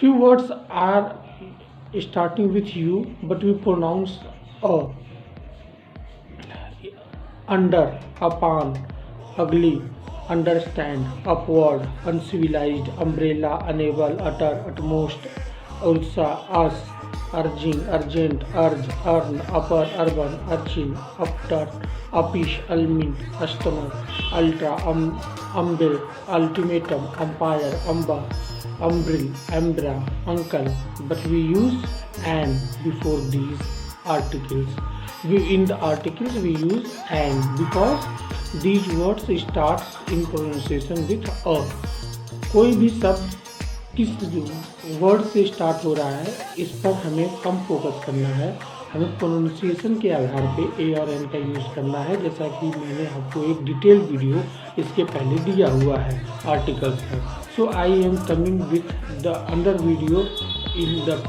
Few words are starting with U, but we pronounce a. Under, upon, ugly, understand, upward, uncivilized, umbrella, unable, utter, utmost, ulsa, us, urging, urgent, urge, earn, upper, urban, urchin, upturn, uppish, ulmin, customer, ultra, umbil, ultimatum, umpire, umber, umbril, umbra, uncle, but we use and before these articles. In the articles we use and because these words starts in pronunciation with a. कोई भी शब्द किस word से start हो रहा है इस पर हमें कम फोकस करना है, हमें प्रोनाउंसिएशन के आधार पे ए और एन का यूज़ करना है, जैसा कि मैंने आपको एक डिटेल वीडियो इसके पहले दिया हुआ है आर्टिकल्स पर. So I am coming with the another video in the